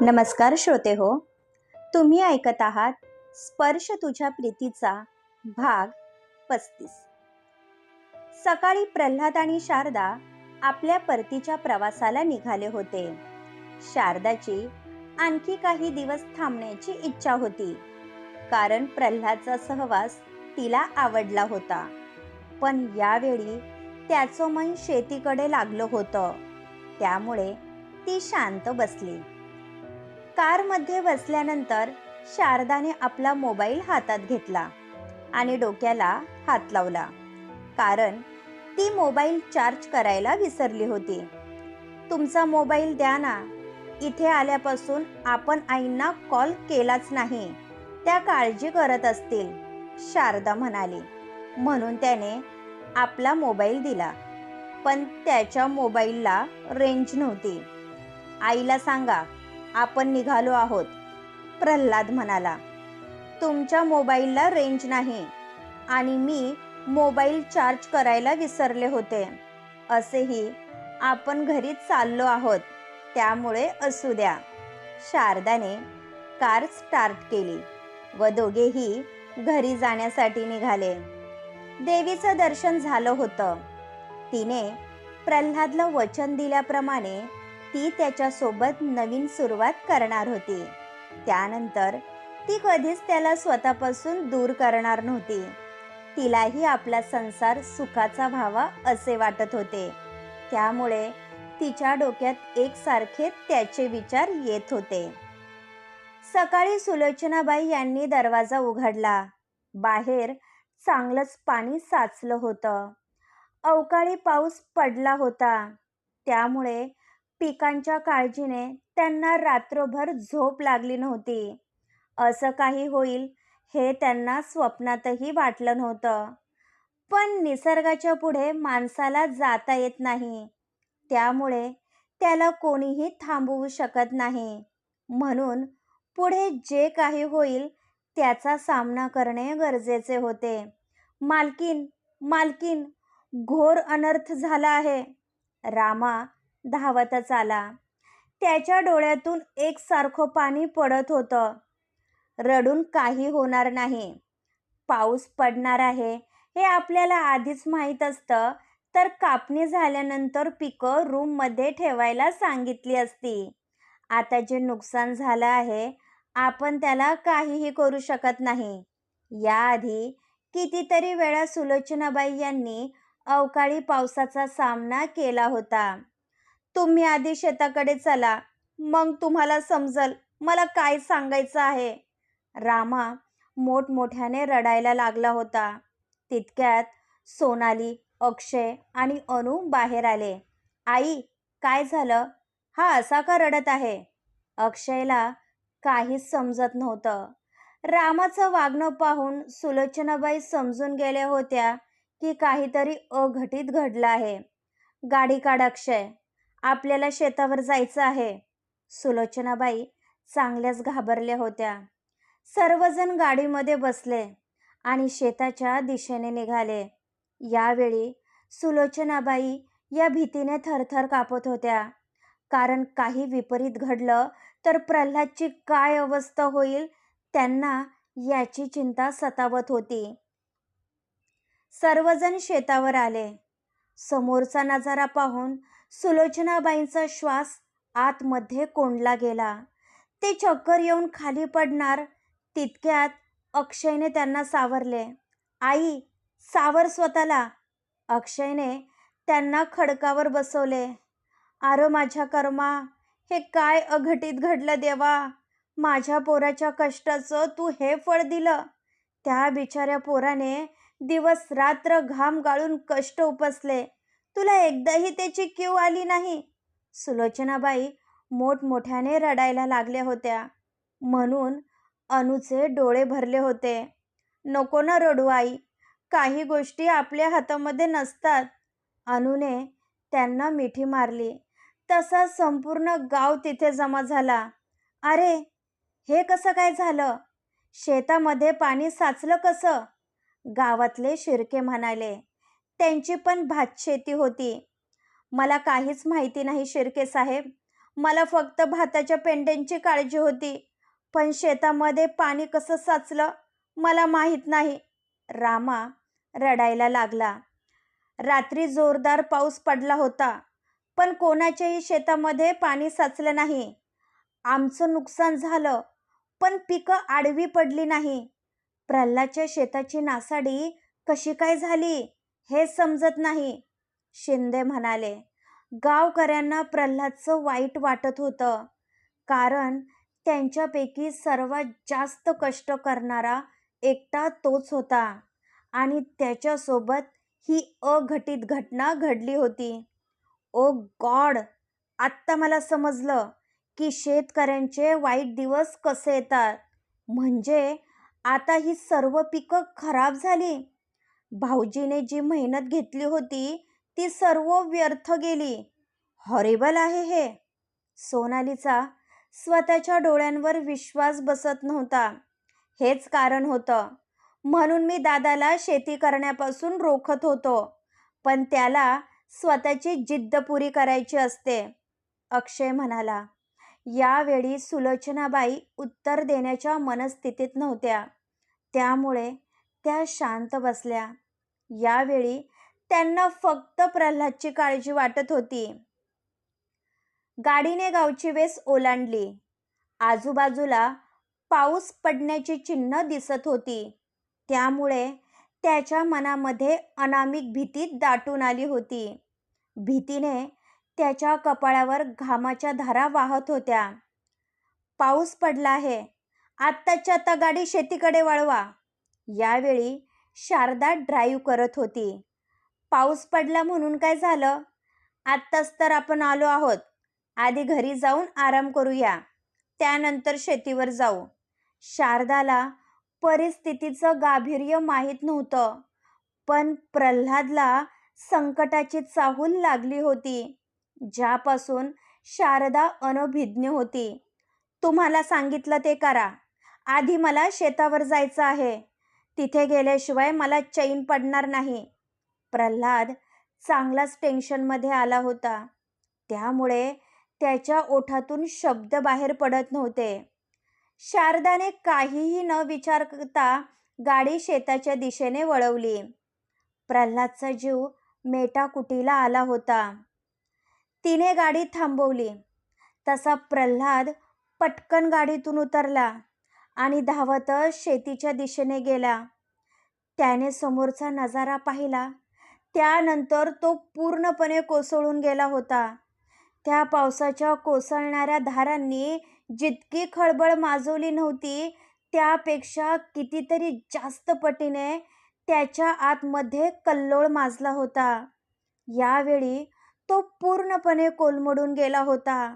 नमस्कार श्रोते हो, तुम्ही ऐकत आहात स्पर्श तुझ्या प्रीतीचा भाग 35. सकाळी प्रल्हाद आणि शारदा आपल्या परतीच्या प्रवासाला निघाले होते. शारदाची आणखी काही दिवस थांबण्याची इच्छा होती, कारण प्रल्हादचा सहवास तिला आवडला होता. पण यावेळी त्याचं मन शेतीकडे लागलं होतं, त्यामुळे ती शांत बसली. कारमध्ये बसल्यानंतर शारदाने आपला मोबाईल हातात घेतला आणि डोक्याला हात लावला, कारण ती मोबाईल चार्ज करायला विसरली होती. तुमचा मोबाईल द्या ना, इथे आल्यापासून आपण आईंना कॉल केलाच नाही, त्या काळजी करत असतील, शारदा म्हणाली. म्हणून त्याने आपला मोबाईल दिला, पण त्याच्या मोबाईलला रेंज नव्हती. आईला सांगा आपण निघालो आहोत, प्रल्हाद म्हणाला. तुमच्या मोबाईलला रेंज नाही आणि मी मोबाईल चार्ज करायला विसरले होते. असेही आपण घरी चाललो आहोत, त्यामुळे असू द्या. शारदाने कार स्टार्ट केली व दोघेही घरी जाण्यासाठी निघाले. देवीचं दर्शन झालं होतं. तिने प्रल्हादला वचन दिल्याप्रमाणे ती त्याच्यासोबत नवीन सुरुवात करणार होती. त्यानंतर ती कधीच त्याला स्वतःपासून दूर करणार नव्हती. तिलाही आपला संसार सुखाचा व्हावा असे वाटत होते, त्यामुळे तिच्या डोक्यात एकसारखे त्याचे विचार येत होते. सकाळी सुलोचनाबाई यांनी दरवाजा उघडला. बाहेर चांगलंच पाणी साचलं होतं. अवकाळी पाऊस पडला होता, त्यामुळे पिकांच्या काळजीने त्यांना रात्रभर झोप लागली नव्हती. असं काही होईल हे त्यांना स्वप्नातही वाटलं नव्हतं. पण निसर्गाच्या पुढे माणसाला जाता येत नाही, त्यामुळे त्याला कोणीही थांबवू शकत नाही. म्हणून पुढे जे काही होईल त्याचा सामना करणे गरजेचे होते. मालकीन, मालकीन, घोर अनर्थ झाला आहे. रामा धावतच आला. त्याच्या डोळ्यातून एकसारखं पाणी पडत होतं. रडून काही होणार नाही. पाऊस पडणार आहे हे आपल्याला आधीच माहीत असतं तर कापणी झाल्यानंतर पिकं रूममध्ये ठेवायला सांगितली असती. आता जे नुकसान झालं आहे आपण त्याला काहीही करू शकत नाही. याआधी कितीतरी वेळा सुलोचनाबाई यांनी अवकाळी पावसाचा सामना केला होता. तुम्ही आधी शेताकडे चला, मग तुम्हाला समजल मला काय सांगायचं आहे. रामा मोठमोठ्याने रडायला लागला होता. तितक्यात सोनाली, अक्षय आणि अनु बाहेर आले. आई, काय झालं? हा असा का रडत आहे? अक्षयला काहीच समजत नव्हतं. रामाचं वागणं पाहून सुलोचनाबाई समजून गेल्या होत्या की काहीतरी अघटित घडलं आहे. गाडी काढ अक्षय, आपल्याला शेतावर जायचं आहे. सुलोचनाबाई चांगल्याच घाबरल्या होत्या. सर्वजण गाडीमध्ये बसले आणि शेताच्या दिशेने निघाले. यावेळी सुलोचनाबाई या भीतीने थरथर कापत होत्या, कारण काही विपरीत घडलं तर प्रल्हादची काय अवस्था होईल त्यांना याची चिंता सतावत होती. सर्वजण शेतावर आले. समोरचा नजारा पाहून सुलोचनाबाईंचा श्वास आतमध्ये कोंडला गेला. ते चक्कर येऊन खाली पडणार तितक्यात अक्षयने त्यांना सावरले. आई, सावर स्वतःला. अक्षयने त्यांना खडकावर बसवले. अरे माझ्या कर्मा, हे काय अघटित घडलं देवा. माझ्या पोराच्या कष्टाचं तू हे फळ दिलं. त्या बिचाऱ्या पोराने दिवस रात्र घाम गाळून कष्ट उपसले, तुला एकदाही त्याची कीव आली नाही. सुलोचनाबाई मोठमोठ्याने रडायला लागल्या होत्या. म्हणून अनुचे डोळे भरले होते. नको ना रडू आई, काही गोष्टी आपल्या हातामध्ये नसतात. अनुने त्यांना मिठी मारली. तसा संपूर्ण गाव तिथे जमा झाला. अरे, हे कसं काय झालं? शेतामध्ये पाणी साचलं कसं? गावातले शिर्के म्हणाले. त्यांची पण भातशेती होती. मला काहीच माहिती नाही शिर्के साहेब, मला फक्त भाताच्या पेंड्यांची काळजी होती, पण शेतामध्ये पाणी कसं साचलं मला माहीत नाही. रामा रडायला लागला. रात्री जोरदार पाऊस पडला होता, पण कोणाच्याही शेतामध्ये पाणी साचलं नाही. आमचं नुकसान झालं, पण पिकं आडवी पडली नाही. प्रल्हादच्या शेताची नासाडी कशी काय झाली हे समजत नाही, शिंदे म्हणाले. गावकऱ्यांना प्रल्हादचं वाईट वाटत होतं, कारण त्यांच्यापैकी सर्वात जास्त कष्ट करणारा एकटा तोच होता आणि त्याच्यासोबत ही अघटित घटना घडली होती. ओ गॉड, आत्ता मला समजलं की शेतकऱ्यांचे वाईट दिवस कसे येतात. म्हणजे आता ही सर्व पिकं खराब झाली. भाऊजीने जी मेहनत घेतली होती ती सर्व व्यर्थ गेली. हॉरिबल आहे हे. सोनालीचा स्वतःच्या डोळ्यांवर विश्वास बसत नव्हता. हेच कारण होतं म्हणून मी दादाला शेती करण्यापासून रोखत होतो, पण त्याला स्वतःची जिद्द पुरी करायची असते, अक्षय म्हणाला. यावेळी सुलोचनाबाई उत्तर देण्याच्या मनस्थितीत नव्हत्या, त्यामुळे त्या शांत बसल्या. यावेळी त्यांना फक्त प्रल्हादची काळजी वाटत होती. गाडीने गावची वेस ओलांडली. आजूबाजूला पाऊस पडण्याची चिन्ह दिसत होती, त्यामुळे त्याच्या मनामध्ये अनामिक भीती दाटून आली होती. भीतीने त्याच्या कपाळावर घामाच्या धारा वाहत होत्या. पाऊस पडला आहे, आत्ताच्या आता गाडी शेतीकडे वळवा. यावेळी शारदा ड्राईव्ह करत होती. पाऊस पडला म्हणून काय झालं, आत्ताच तर आपण आलो आहोत. आधी घरी जाऊन आराम करूया, त्यानंतर शेतीवर जाऊ. शारदाला परिस्थितीचं गांभीर्य माहीत नव्हतं, पण प्रल्हादला संकटाची चाहूल लागली होती, ज्यापासून शारदा अनभिज्ञ होती. तुम्हाला सांगितलं ते करा. आधी मला शेतावर जायचं आहे. तिथे गेल्याशिवाय मला चैन पडणार नाही. प्रल्हाद चांगलाच टेन्शनमध्ये आला होता, त्यामुळे त्याच्या ओठातून शब्द बाहेर पडत नव्हते. शारदाने काहीही न विचार करता गाडी शेताच्या दिशेने वळवली. प्रल्हादचा जीव मेटाकुटीला आला होता. तिने गाडी थांबवली. तसा प्रल्हाद पटकन गाडीतून उतरला आणि धावतच शेतीच्या दिशेने गेला. त्याने समोरचा नजारा पाहिला, त्यानंतर तो पूर्णपणे कोसळून गेला होता. त्या पावसाच्या कोसळणाऱ्या धारांनी जितकी खळबळ माजवली नव्हती, त्यापेक्षा कितीतरी जास्त पटीने त्याच्या आतमध्ये कल्लोळ माजला होता. यावेळी तो पूर्णपणे कोलमडून गेला होता.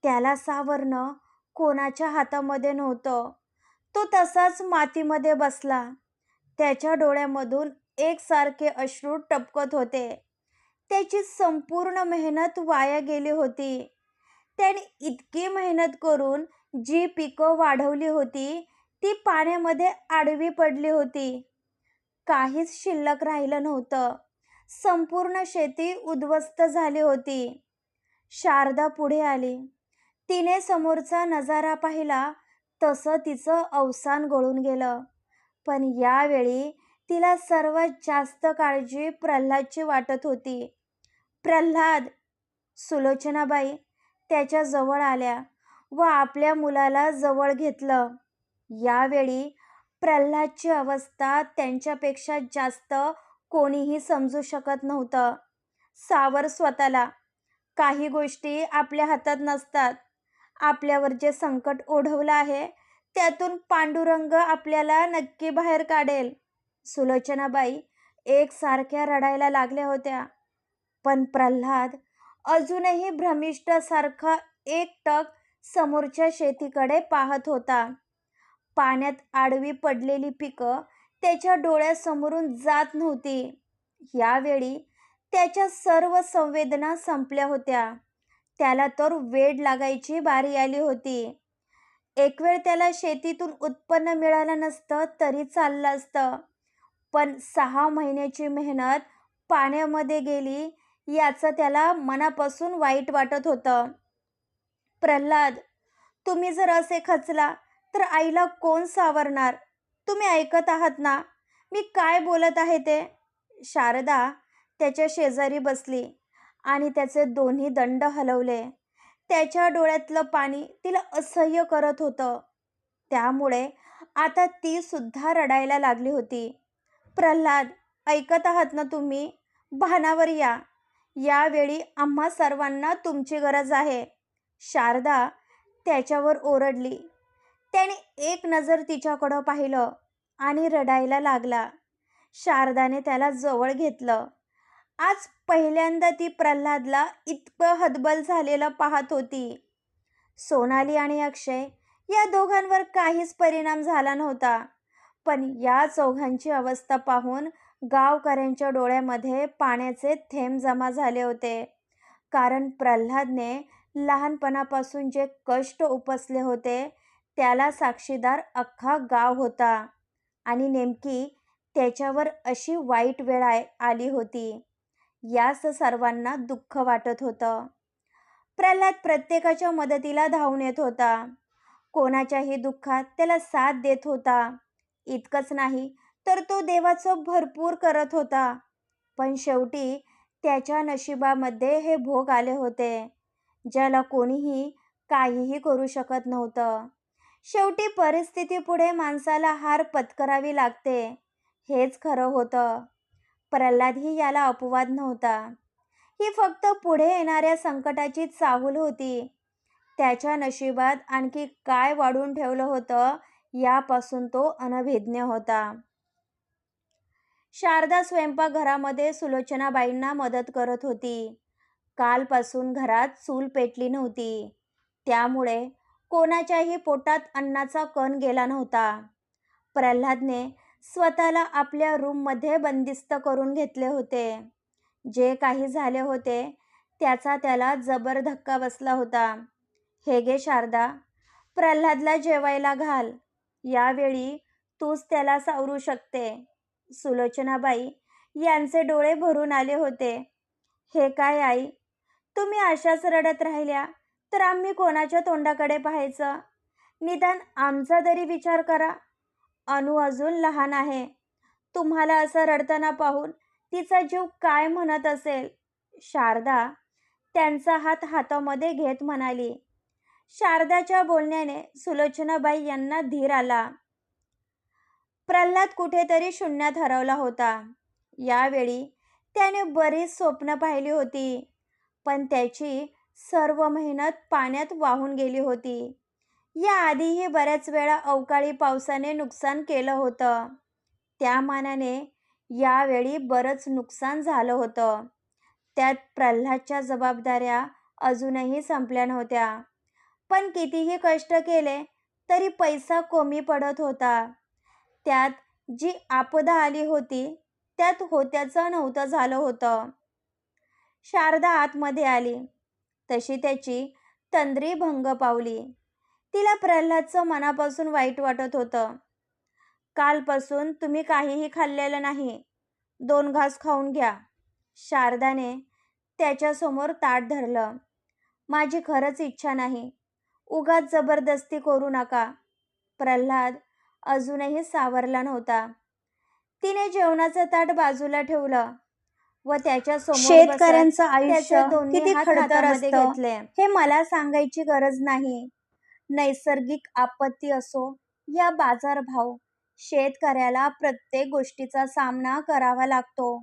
त्याला सावरणं कोणाच्या हातामध्ये नव्हतं. तो तसाच मातीमध्ये बसला. त्याच्या डोळ्यामधून एकसारखे अश्रू टपकत होते. त्याची संपूर्ण मेहनत वाया गेली होती. त्याने इतकी मेहनत करून जी पिकं वाढवली होती ती पाण्यामध्ये आडवी पडली होती. काहीच शिल्लक राहिलं नव्हतं. संपूर्ण शेती उद्ध्वस्त झाली होती. शारदा पुढे आली. तिने समोरचा नजारा पाहिला, तसं तिचं अवसान गळून गेलं. पण यावेळी तिला सर्वात जास्त काळजी प्रल्हादची वाटत होती. प्रल्हाद, सुलोचनाबाई त्याच्या जवळ आल्या व आपल्या मुलाला जवळ घेतलं. यावेळी प्रल्हादची अवस्था त्यांच्यापेक्षा जास्त कोणीही समजू शकत नव्हतं. सावर स्वतःला. काही गोष्टी आपल्या हातात नसतात. आपल्यावर जे संकट ओढवलं आहे त्यातून पांडुरंग आपल्याला नक्की बाहेर काढेल. सुलोचनाबाई एकसारख्या रडायला लागल्या होत्या. पण प्रल्हाद अजूनही भ्रमिष्ठासारखा एकटक समोरच्या शेतीकडे पाहत होता. पाण्यात आडवी पडलेली पिकं त्याच्या डोळ्यासमोरून जात नव्हती. यावेळी त्याच्या सर्व संवेदना संपल्या होत्या. त्याला तर वेड लागायची बारी आली होती. एक वेळ त्याला शेतीतून उत्पन्न मिळालं नसतं तरी चाललं असतं, पण 6 महिन्याची मेहनत पाण्यामध्ये गेली याचं त्याला मनापासून वाईट वाटत होतं. प्रल्हाद, तुम्ही जर असे खचला तर आईला कोण सावरणार? तुम्ही ऐकत आहात ना मी काय बोलत आहे ते? शारदा त्याच्या शेजारी बसली आणि त्याचे दोन्ही दंड हलवले. त्याच्या डोळ्यातलं पाणी तिला असह्य करत होतं. त्यामुळे आता ती सुद्धा रडायला लागली होती. प्रल्हाद, ऐकत आहात ना तुम्ही? भानावर या. यावेळी आम्हा सर्वांना तुमची गरज आहे. शारदा त्याच्यावर ओरडली. त्याने एक नजर तिच्याकडं पाहिलं आणि रडायला लागला. शारदाने त्याला जवळ घेतलं. आज पहिल्यांदा ती प्रल्हादला इतकं हतबल झालेलं पाहत होती. सोनाली आणि अक्षय या दोघांवर काहीच परिणाम झाला नव्हता. पण या चौघांची अवस्था पाहून गावकऱ्यांच्या डोळ्यामध्ये पाण्याचे थेंब जमा झाले होते. कारण प्रल्हादने लहानपणापासून जे कष्ट उपसले होते त्याला साक्षीदार अख्खा गाव होता आणि नेमकी त्याच्यावर अशी वाईट वेळ आली होती. यास सर्वांना दुःख वाटत होतं. प्रल्हाद प्रत्येकाच्या मदतीला धावून येत होता. कोणाच्याही दुःखात त्याला साथ देत होता. इतकंच नाही तर तो देवाचं भरपूर करत होता. पण शेवटी त्याच्या नशिबामध्ये हे भोग आले होते, ज्याला कोणीही काहीही करू शकत नव्हतं. शेवटी परिस्थितीपुढे माणसाला हार पत्करावी लागते, हेच खरं होतं. प्रल्हादही याला अपवाद नव्हता. ही फक्त पुढे येणाऱ्या संकटाची चाहूल होती. त्याच्या नशिबात आणखी काय वाढून ठेवलं होतं यापासून तो अनभिज्ञ होता. शारदा स्वयंपाकघरामध्ये सुलोचनाबाईंना मदत करत होती. कालपासून घरात चूल पेटली नव्हती. त्यामुळे कोणाच्याही पोटात अन्नाचा कण गेला नव्हता. प्रल्हादने स्वतःला आपल्या रूममध्ये बंदिस्त करून घेतले होते. जे काही झाले होते त्याचा त्याला जबर धक्का बसला होता. हे गे शारदा, प्रल्हादला जेवायला घाल. यावेळी तूच त्याला सावरू शकते. सुलोचनाबाई यांचे डोळे भरून आले होते. हे काय आई, तुम्ही अशाच रडत राहिल्या तर आम्ही कोणाच्या तोंडाकडे पाहायचं? निदान आमचा तरी विचार करा. अनु अजून लहान आहे. तुम्हाला असं रडताना पाहून तिचा जीव काय म्हणत असेल? शारदा त्यांचा हात हातामध्ये घेत म्हणाली. शारदाच्या बोलण्याने सुलोचनाबाई यांना धीर आला. प्रल्हाद कुठेतरी शून्यात हरवला होता. यावेळी त्याने बरीच स्वप्न पाहिली होती, पण त्याची सर्व मेहनत पाण्यात वाहून गेली होती. याआधीही बऱ्याच वेळा अवकाळी पावसाने नुकसान केलं होतं. त्या मानाने यावेळी बरंच नुकसान झालं होतं. त्यात प्रल्हादच्या जबाबदाऱ्या अजूनही संपल्या नव्हत्या. पण कितीही कष्ट केले तरी पैसा कमी पडत होता. त्यात जी आपदा आली होती त्यात होत्याचं नव्हतं झालं होतं. शारदा आतमध्ये आली तशी त्याची तंद्री भंग पावली. तिला प्रल्हादचं मनापासून वाईट वाटत होतं. कालपासून तुम्ही काहीही खाल्लेलं नाही. 2 घास खाऊन घ्या. शारदाने त्याच्यासमोर ताट धरलं. माझी खरंच इच्छा नाही. उगाच जबरदस्ती करू नका. प्रल्हाद अजूनही सावरला नव्हता. तिने जेवणाचं ताट बाजूला ठेवलं व त्याच्या समोर शेतकऱ्यांचं आयुष्य किती खडतर असतं हे मला सांगायची गरज नाही. नैसर्गिक आपत्ती असो या बाजारभाव, शेतकऱ्याला प्रत्येक गोष्टीचा सामना करावा लागतो.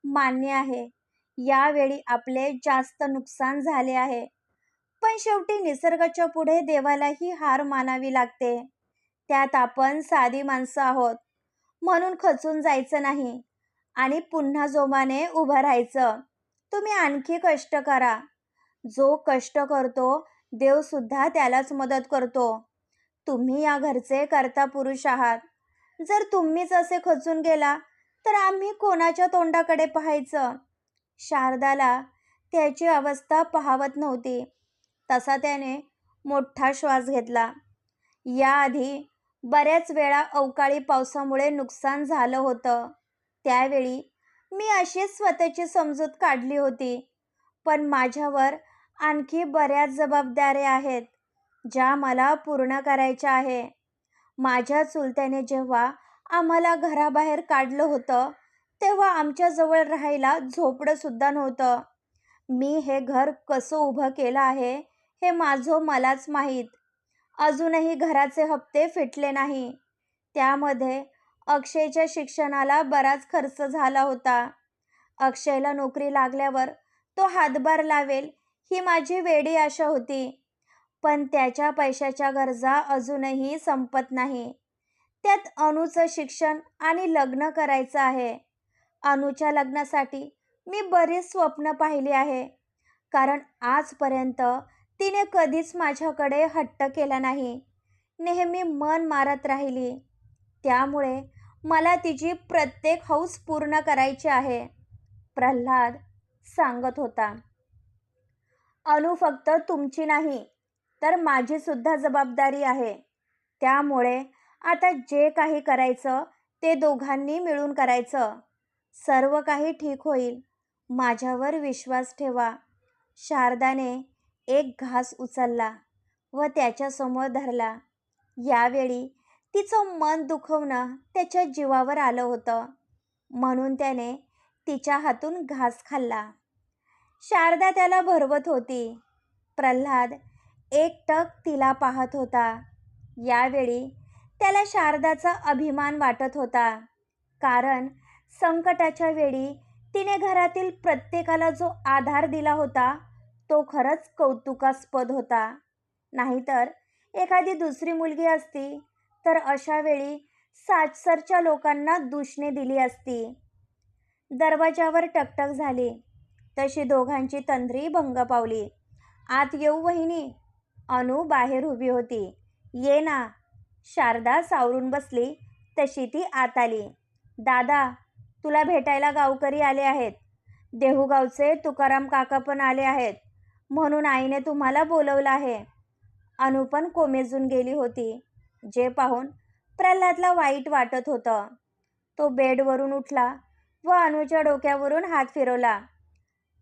मान्य आहे, यावेळी आपले जास्त नुकसान झाले आहे. पण शेवटी निसर्गाच्या पुढे देवालाही हार मानावी लागते. त्यात आपण साधी माणसं आहोत म्हणून खचून जायचं नाही आणि पुन्हा जोमाने उभं राहायचं. तुम्ही आणखी कष्ट करा. जो कष्ट करतो देव सुद्धा त्यालाच मदत करतो. तुम्ही या घरचे कर्ता पुरुष आहात. जर तुम्हीच असे खचून गेला तर आम्ही कोणाच्या तोंडाकडे पाहायचं? शारदाला त्याची अवस्था पाहवत नव्हती. तसा त्याने मोठा श्वास घेतला. याआधी बऱ्याच वेळा अवकाळी पावसामुळे नुकसान झालं होतं. त्यावेळी मी अशीच स्वतःची समजूत काढली होती. पण माझ्यावर आणखी बऱ्याच जबाबदाऱ्या आहेत ज्या मला पूर्ण करायच्या आहे. माझ्या चुलत्याने जेव्हा आम्हाला घराबाहेर काढलं होतं तेव्हा आमच्याजवळ राहायला झोपडं सुद्धा नव्हतं. मी हे घर कसं उभं केलं आहे हे माझं मलाच माहीत. अजूनही घराचे हप्ते फिटले नाही. त्यामध्ये अक्षयच्या शिक्षणाला बराच खर्च झाला होता. अक्षयला नोकरी लागल्यावर तो हातभार लावेल ही माझी वेडी आशा होती. पण त्याच्या पैशाच्या गरजा अजूनही संपत नाही. त्यात अनूचं शिक्षण आणि लग्न करायचं आहे. अनूच्या लग्नासाठी मी बरीच स्वप्न पाहिली आहे, कारण आजपर्यंत तिने कधीच माझ्याकडे हट्ट केला नाही. नेहमी मन मारत राहिली. त्यामुळे मला तिची प्रत्येक हौस पूर्ण करायची आहे. प्रल्हाद सांगत होता. अनु फक्त तुमची नाही तर माझी सुद्धा जबाबदारी आहे. त्यामुळे आता जे काही करायचं ते दोघांनी मिळून करायचं. सर्व काही ठीक होईल. माझ्यावर विश्वास ठेवा. शारदाने एक घास उचलला व त्याच्यासमोर धरला. यावेळी तिचं मन दुखवणं त्याच्या जीवावर आलं होतं, म्हणून त्याने तिच्या हातून घास खाल्ला. शारदा त्याला भरवत होती. प्रल्हाद एकटक तिला पाहत होता. यावेळी त्याला शारदाचा अभिमान वाटत होता, कारण संकटाच्या वेळी तिने घरातील प्रत्येकाला जो आधार दिला होता तो खरंच कौतुकास्पद होता. नाहीतर एखादी दुसरी मुलगी असती तर अशा वेळी सासरच्या लोकांना दूषणे दिली असती. दरवाजावर टकटक झाली तशी दोघांची तंद्री भंग पावली. आत येऊ वहिनी? अनु बाहेर उभी होती. ये ना. शारदा सावरून बसली तशी ती आत आली. दादा, तुला भेटायला गावकरी आले आहेत. देहूगावचे तुकाराम काका पण आले आहेत, म्हणून आईने तुम्हाला बोलवलं आहे. अनु पण कोमेजून गेली होती, जे पाहून प्रल्हादला वाईट वाटत होतं. तो बेडवरून उठला व अनुच्या डोक्यावरून हात फिरवला.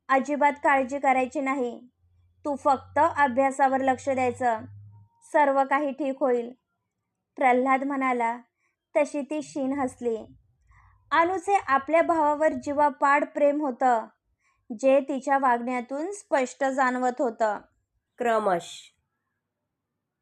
अजिबात काळजी करायची नाही. तू फक्त अभ्यासावर लक्ष द्यायचं. सर्व काही ठीक होईल. प्रल्हाद म्हणाला तशी ती शीन हसली. अनुचे आपल्या भावावर जीवापाड प्रेम होतं, जे तिच्या वागण्यातून स्पष्ट जाणवत होतं. क्रमश